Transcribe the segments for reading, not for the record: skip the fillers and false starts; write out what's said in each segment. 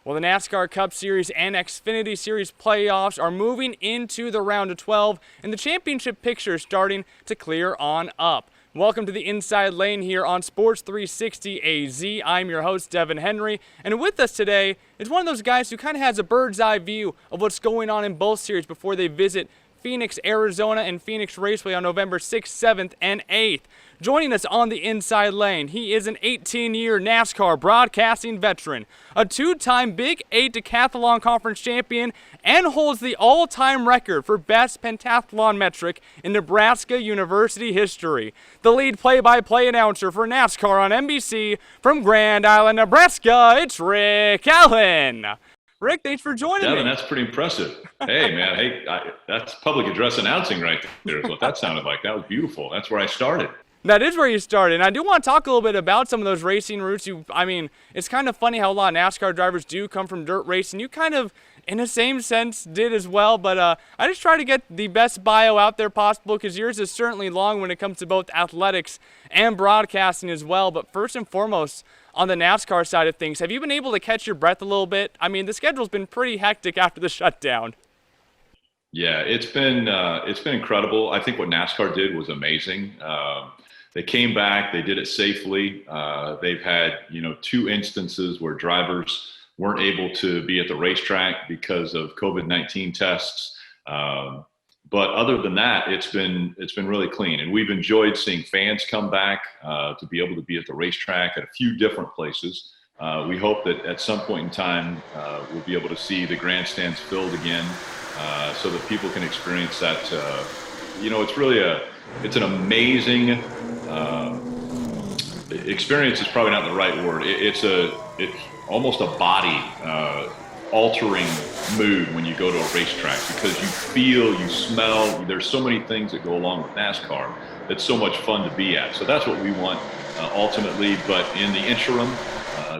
Well, the NASCAR Cup Series and Xfinity Series playoffs are moving into the round of 12, and the championship picture is starting to clear on up. Welcome to the Inside Lane here on Sports 360 AZ. I'm your host, Devon Henry, and with us today is one of those guys who kind of has a bird's eye view of what's going on in both series before they visit Phoenix, Arizona, and Phoenix Raceway on November 6th, 7th, and 8th. Joining us on the Inside Lane, he is an 18-year NASCAR broadcasting veteran, a two-time Big 8 decathlon conference champion, and holds the all-time record for best pentathlon metric in Nebraska University history. The lead play-by-play announcer for NASCAR on NBC from Grand Island, Nebraska, it's Rick Allen. Rick, thanks for joining me. Devin, that's pretty impressive. Hey, man, that's public address announcing right there is what that sounded like. That was beautiful. That's where I started. That is where you started. And I do want to talk a little bit about some of those racing routes. It's kind of funny how a lot of NASCAR drivers do come from dirt racing. You kind of, in the same sense, did as well. But I just try to get the best bio out there possible because yours is certainly long when it comes to both athletics and broadcasting as well. But first and foremost, on the NASCAR side of things, have you been able to catch your breath a little bit? I mean, the schedule's been pretty hectic after the shutdown. Yeah, it's been incredible. I think what NASCAR did was amazing. They came back, they did it safely. They've had, two instances where drivers weren't able to be at the racetrack because of COVID-19 tests. But other than that, it's been really clean, and we've enjoyed seeing fans come back to be able to be at the racetrack at a few different places. We hope that at some point in time we'll be able to see the grandstands filled again, so that people can experience that. It's an amazing experience. Is probably not the right word. It's almost a body altering mood when you go to a racetrack, because you feel, you smell, there's so many things that go along with NASCAR. It's so much fun to be at. So that's what we want ultimately. But in the interim,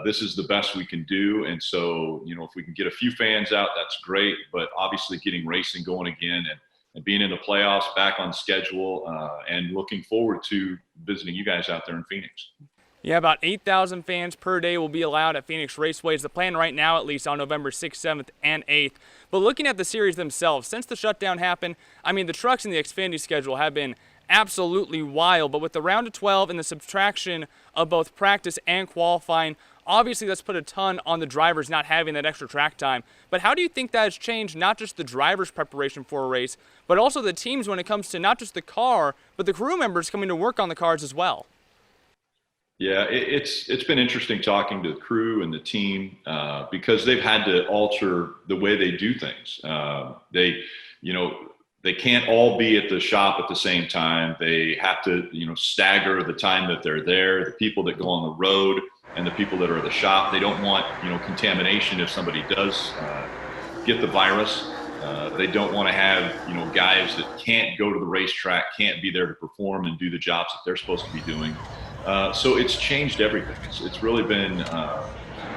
this is the best we can do. And so, if we can get a few fans out, that's great. But obviously getting racing going again and being in the playoffs, back on schedule, and looking forward to visiting you guys out there in Phoenix. Yeah, about 8,000 fans per day will be allowed at Phoenix Raceway. Is the plan right now, at least on November 6th, 7th, and 8th. But looking at the series themselves, since the shutdown happened, the trucks in the Xfinity schedule have been absolutely wild. But with the round of 12 and the subtraction of both practice and qualifying, obviously that's put a ton on the drivers not having that extra track time. But how do you think that has changed not just the drivers' preparation for a race, but also the teams when it comes to not just the car, but the crew members coming to work on the cars as well? Yeah, it's been interesting talking to the crew and the team because they've had to alter the way they do things. They can't all be at the shop at the same time. They have to, stagger the time that they're there. The people that go on the road and the people that are at the shop, they don't want, contamination if somebody does get the virus. They don't want to have, guys that can't go to the racetrack, can't be there to perform and do the jobs that they're supposed to be doing. So it's changed everything. It's really been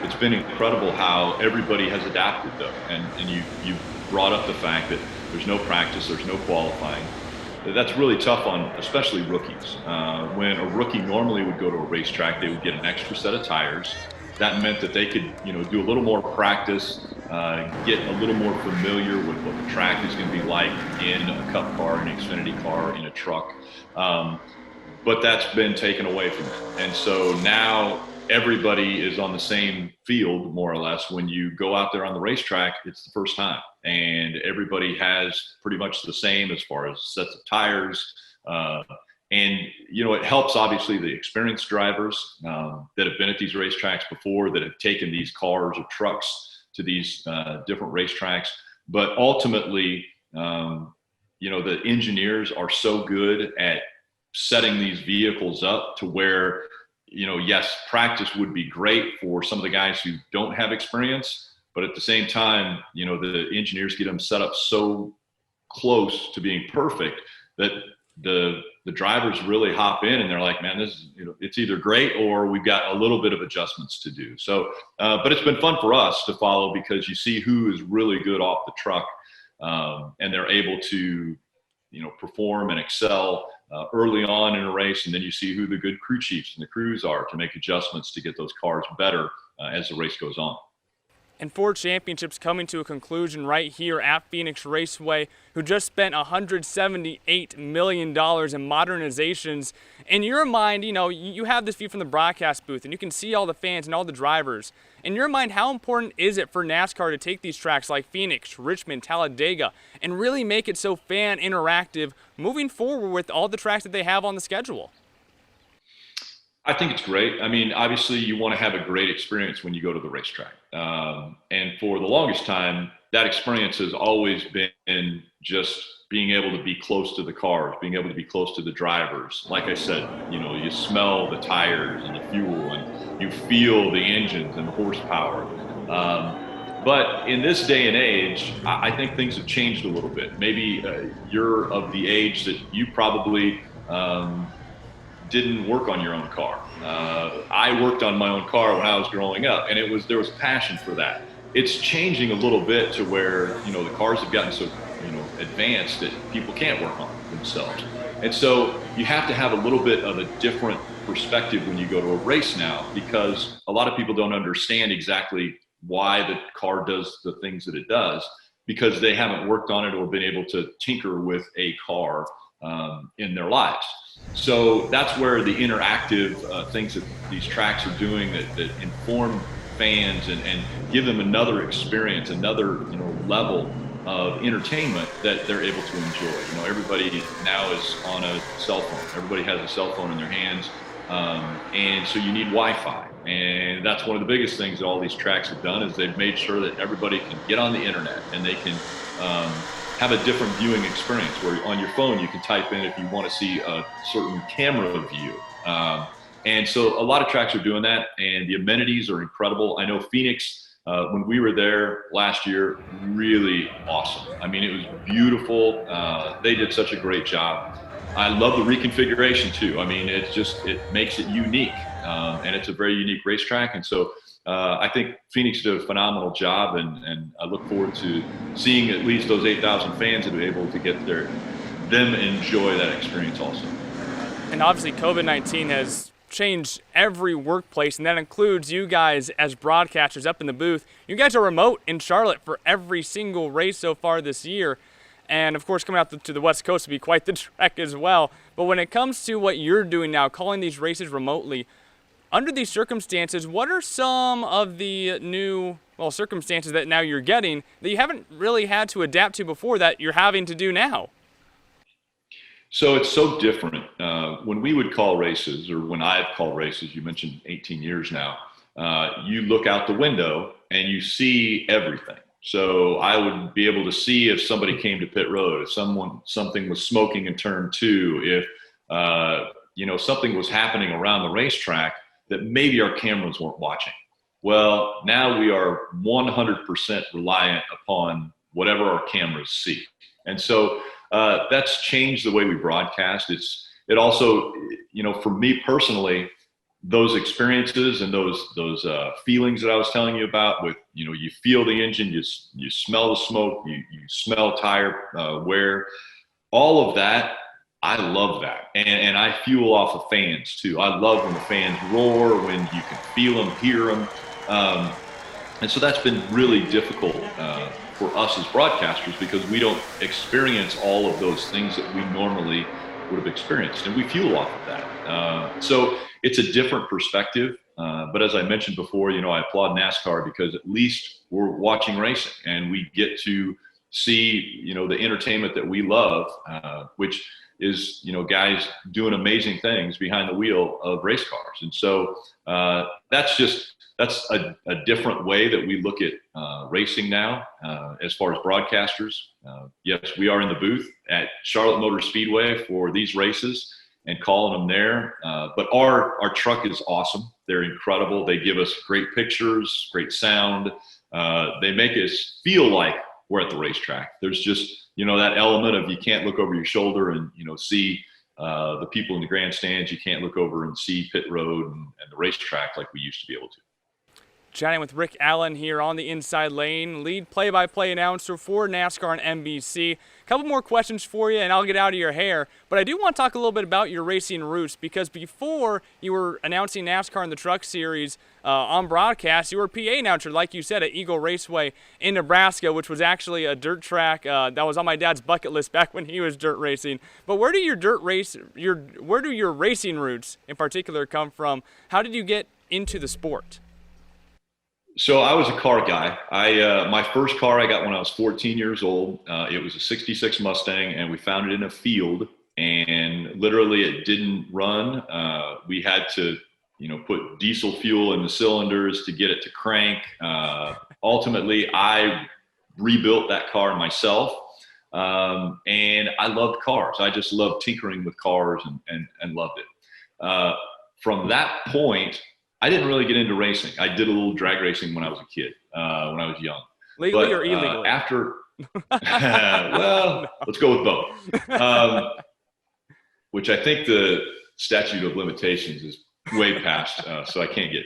it's been incredible how everybody has adapted, though. And you brought up the fact that there's no practice, there's no qualifying. That's really tough on especially rookies. When a rookie normally would go to a racetrack, they would get an extra set of tires. That meant that they could, do a little more practice, get a little more familiar with what the track is going to be like in a Cup car, an Xfinity car, in a truck. But that's been taken away from them. And so now everybody is on the same field, more or less. When you go out there on the racetrack, it's the first time. And everybody has pretty much the same as far as sets of tires. And it helps, obviously, the experienced drivers that have been at these racetracks before, that have taken these cars or trucks to these different racetracks. But ultimately, the engineers are so good at setting these vehicles up to where, yes, practice would be great for some of the guys who don't have experience, but at the same time, the engineers get them set up so close to being perfect that the drivers really hop in and they're like, man, this is, it's either great or we've got a little bit of adjustments to do. So, but it's been fun for us to follow because you see who is really good off the truck, and they're able to, perform and excel early on in a race, and then you see who the good crew chiefs and the crews are to make adjustments to get those cars better as the race goes on. And 4 championships coming to a conclusion right here at Phoenix Raceway, who just spent $178 million in modernizations. In your mind, you have this view from the broadcast booth, and you can see all the fans and all the drivers. In your mind, how important is it for NASCAR to take these tracks like Phoenix, Richmond, Talladega, and really make it so fan interactive moving forward with all the tracks that they have on the schedule? I think it's great. I mean, obviously, you want to have a great experience when you go to the racetrack. And for the longest time, that experience has always been just being able to be close to the cars, being able to be close to the drivers. Like I said, you smell the tires and the fuel, and you feel the engines and the horsepower. But in this day and age, I think things have changed a little bit. Maybe you're of the age that you probably didn't work on your own car. I worked on my own car when I was growing up, and there was passion for that. It's changing a little bit to where the cars have gotten so advanced that people can't work on themselves, and so you have to have a little bit of a different perspective when you go to a race now, because a lot of people don't understand exactly why the car does the things that it does, because they haven't worked on it or been able to tinker with a car in their lives. So that's where the interactive things that these tracks are doing that inform fans and give them another experience, another level of entertainment that they're able to enjoy. Everybody now is on a cell phone. Everybody has a cell phone in their hands, and so you need Wi-Fi. And that's one of the biggest things that all these tracks have done, is they've made sure that everybody can get on the internet and they can have a different viewing experience, where on your phone you can type in if you want to see a certain camera view. And so a lot of tracks are doing that, and the amenities are incredible. I know Phoenix, when we were there last year, really awesome. I mean, it was beautiful. They did such a great job. I love the reconfiguration too. I mean, it makes it unique, and it's a very unique racetrack. And so I think Phoenix did a phenomenal job, and I look forward to seeing at least those 8,000 fans that are able to get there, them enjoy that experience also. And obviously COVID-19 has changed every workplace, and that includes you guys as broadcasters up in the booth. You guys are remote in Charlotte for every single race so far this year. And of course, coming out to the West Coast would be quite the trek as well. But when it comes to what you're doing now, calling these races remotely, under these circumstances, what are some of the new circumstances that now you're getting that you haven't really had to adapt to before that you're having to do now? So it's so different. When we would call races, or when I've called races, you mentioned 18 years now, you look out the window and you see everything. So I would be able to see if somebody came to pit road, if something was smoking in turn 2, if something was happening around the racetrack that maybe our cameras weren't watching. Well, now we are 100% reliant upon whatever our cameras see. And so that's changed the way we broadcast. It also, for me personally, those experiences and those feelings that I was telling you about, with you feel the engine, you smell the smoke, you smell tire wear, all of that. I love that, and I fuel off of fans too. I love when the fans roar, when you can feel them, hear them, and so that's been really difficult for us as broadcasters, because we don't experience all of those things that we normally would have experienced, and we fuel off of that. So it's a different perspective. But as I mentioned before, I applaud NASCAR, because at least we're watching racing and we get to see, the entertainment that we love, which is, guys doing amazing things behind the wheel of race cars. And so that's a different way that we look at racing now, as far as broadcasters. Yes, we are in the booth at Charlotte Motor Speedway for these races and calling them there. But our truck is awesome. They're incredible. They give us great pictures, great sound. They make us feel like we're at the racetrack. There's just, that element of, you can't look over your shoulder and, see the people in the grandstands. You can't look over and see pit road and the racetrack like we used to be able to. Chatting with Rick Allen here on the Inside Lane, lead play-by-play announcer for NASCAR and NBC. A couple more questions for you, and I'll get out of your hair. But I do want to talk a little bit about your racing roots, because before you were announcing NASCAR in the Truck Series on broadcast, you were a PA announcer, like you said, at Eagle Raceway in Nebraska, which was actually a dirt track that was on my dad's bucket list back when he was dirt racing. But where do your racing roots in particular come from? How did you get into the sport? So I was a car guy. My first car I got when I was 14 years old. It was a 66 Mustang, and we found it in a field, and literally it didn't run. We had to, put diesel fuel in the cylinders to get it to crank. Ultimately, I rebuilt that car myself, and I loved cars. I just loved tinkering with cars and loved it. From that point, I didn't really get into racing. I did a little drag racing when I was a kid, when I was young. Legally or illegally? Well, let's go with both. Which I think the statute of limitations is way past, so I can't get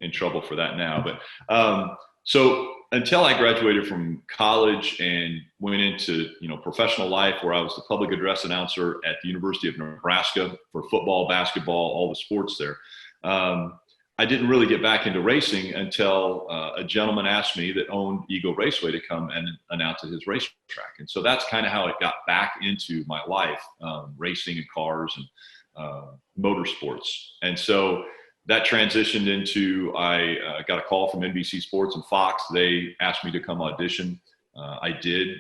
in trouble for that now. But so until I graduated from college and went into professional life, where I was the public address announcer at the University of Nebraska for football, basketball, all the sports there. I didn't really get back into racing until a gentleman asked me that owned Eagle Raceway to come and announce at his racetrack. And so that's kind of how it got back into my life, racing and cars and motorsports. And so that transitioned into, I got a call from NBC Sports and Fox. They asked me to come audition. I did.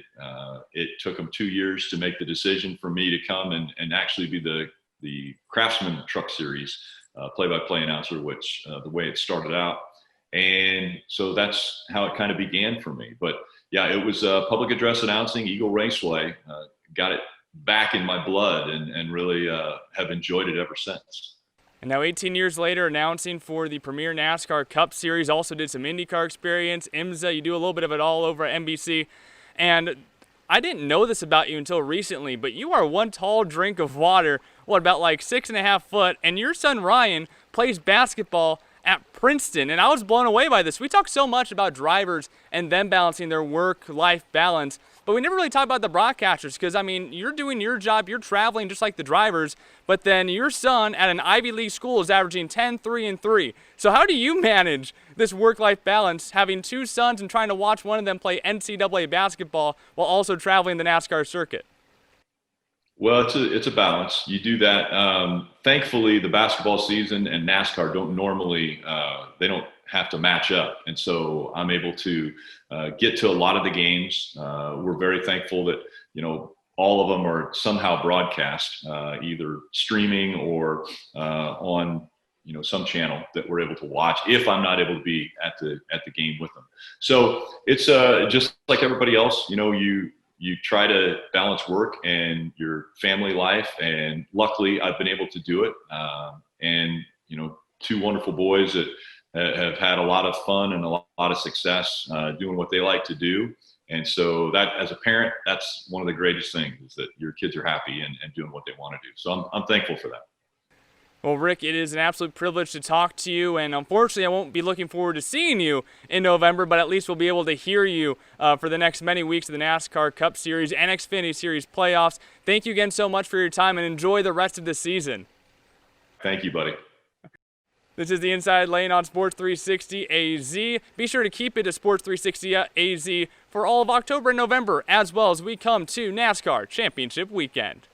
It took them 2 years to make the decision for me to come and actually be the Craftsman Truck Series play-by-play announcer, which the way it started out. And so that's how it kind of began for me. But yeah, it was public address announcing, Eagle Raceway, got it back in my blood and really have enjoyed it ever since. And now 18 years later, announcing for the Premier NASCAR Cup Series, also did some IndyCar experience, IMSA, you do a little bit of it all over at NBC. And I didn't know this about you until recently, but you are one tall drink of water, about like 6.5 foot, and your son Ryan plays basketball at Princeton, and I was blown away by this. We talk so much about drivers and them balancing their work-life balance, but we never really talk about the broadcasters, because, I mean, you're doing your job, you're traveling just like the drivers, but then your son at an Ivy League school is averaging 10, 3, and 3. So how do you manage this work-life balance, having two sons and trying to watch one of them play NCAA basketball while also traveling the NASCAR circuit? Well, it's a balance. You do that. Thankfully, the basketball season and NASCAR don't normally, they don't have to match up. And so I'm able to get to a lot of the games. We're very thankful that, all of them are somehow broadcast, either streaming or on, some channel that we're able to watch if I'm not able to be at the game with them. So it's just like everybody else, you try to balance work and your family life, and luckily I've been able to do it. And two wonderful boys that have had a lot of fun and a lot of success doing what they like to do. And so that, as a parent, that's one of the greatest things, is that your kids are happy and doing what they want to do. So I'm thankful for that. Well, Rick, it is an absolute privilege to talk to you, and unfortunately I won't be looking forward to seeing you in November, but at least we'll be able to hear you for the next many weeks of the NASCAR Cup Series and Xfinity Series playoffs. Thank you again so much for your time, and enjoy the rest of the season. Thank you, buddy. This is the Inside Lane on Sports 360 AZ. Be sure to keep it to Sports 360 AZ for all of October and November, as well as we come to NASCAR Championship Weekend.